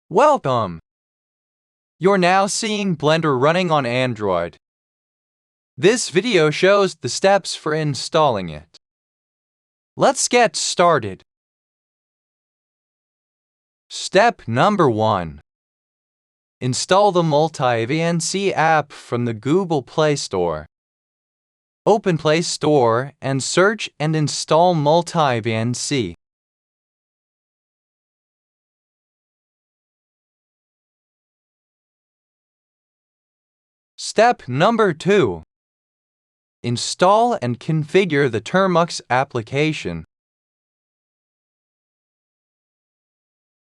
Welcome! You're now seeing Blender running on Android. This video shows the steps for installing it. Let's get started. Step number 1. Install the MultiVNC app from the Google Play Store. Open Play Store and search and install MultiVNC. Step number 2. Install and configure the Termux application.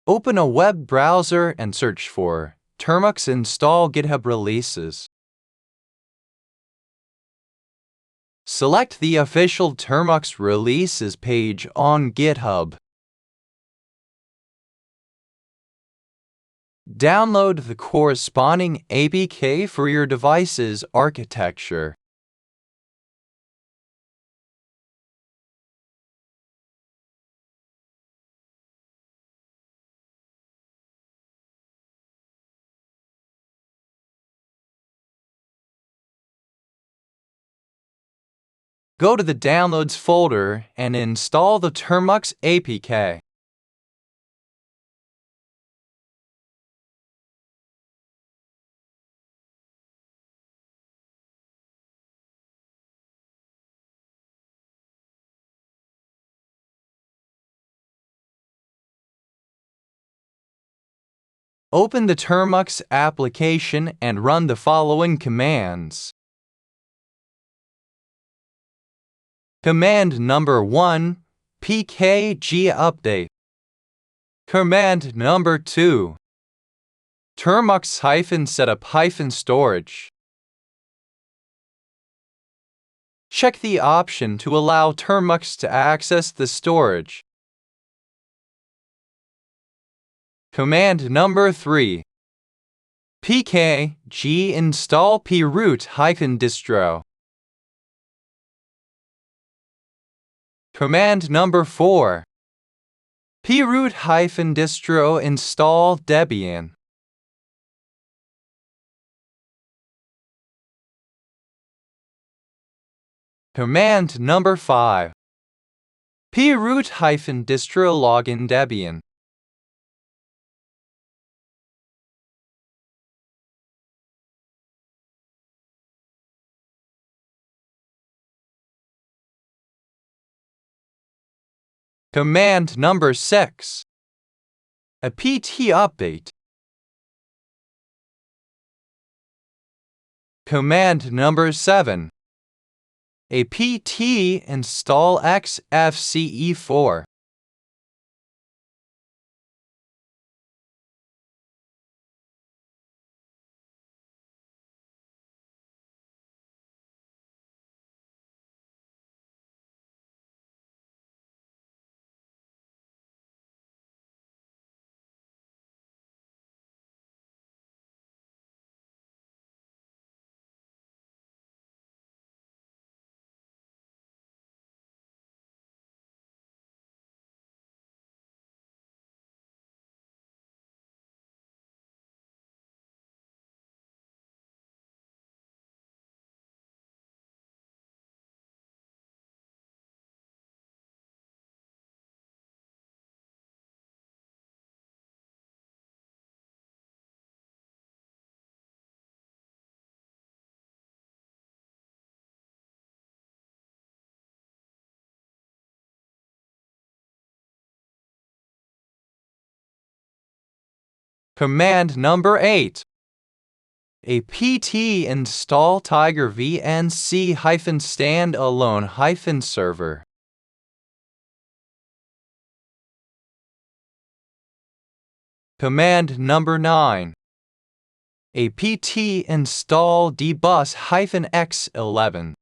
Open a web browser and search for Termux install GitHub releases. Select the official Termux releases page on GitHub. Download the corresponding APK for your device's architecture. Go to the Downloads folder and install the Termux APK. Open the Termux application and run the following commands. Command number 1, pkg update. Command number 2, termux-setup-storage. Check the option to allow Termux to access the storage. Command number 3, pkg install proot-distro. Command number 4, proot-distro install debian. Command number 5, proot-distro login debian. Command number 6, apt update. Command number 7, apt install xfce4. Command number 8, apt install tigervnc-standalone-server. Command number 9, apt install dbus-x11.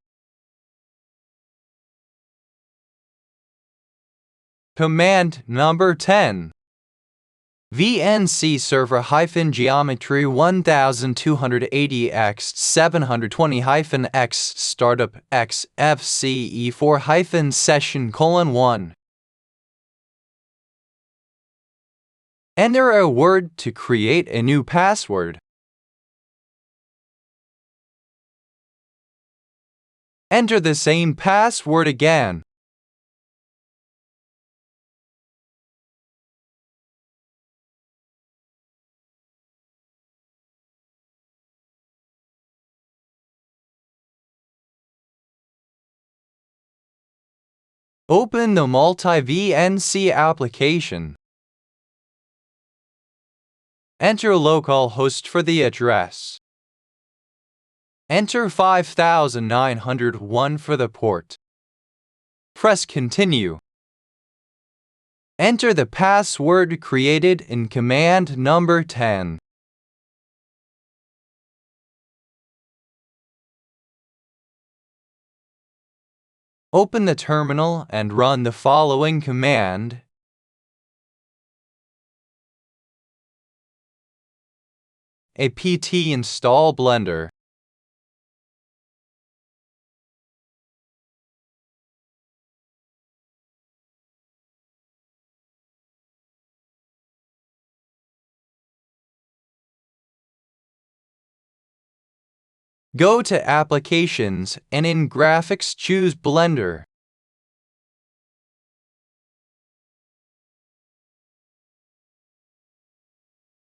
Command number 10, VNC server-geometry 1280x720-x startup xfce4-session:1. Enter a word to create a new password. Enter the same password again. Open the MultiVNC application. Enter localhost for the address. Enter 5901 for the port. Press Continue. Enter the password created in command number 10. Open the terminal and run the following command. apt install Blender. Go to Applications and in Graphics choose Blender.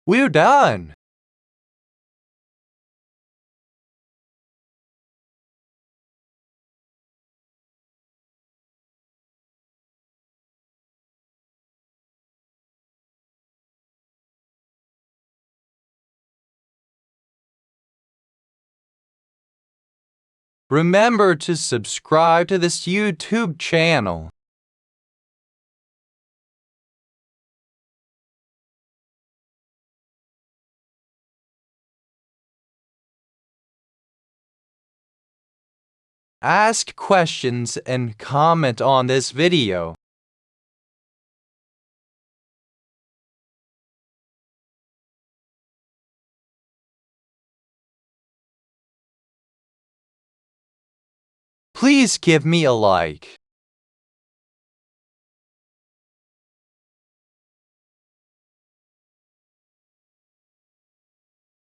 We're done! Remember to subscribe to this YouTube channel. Ask questions and comment on this video. Please give me a like.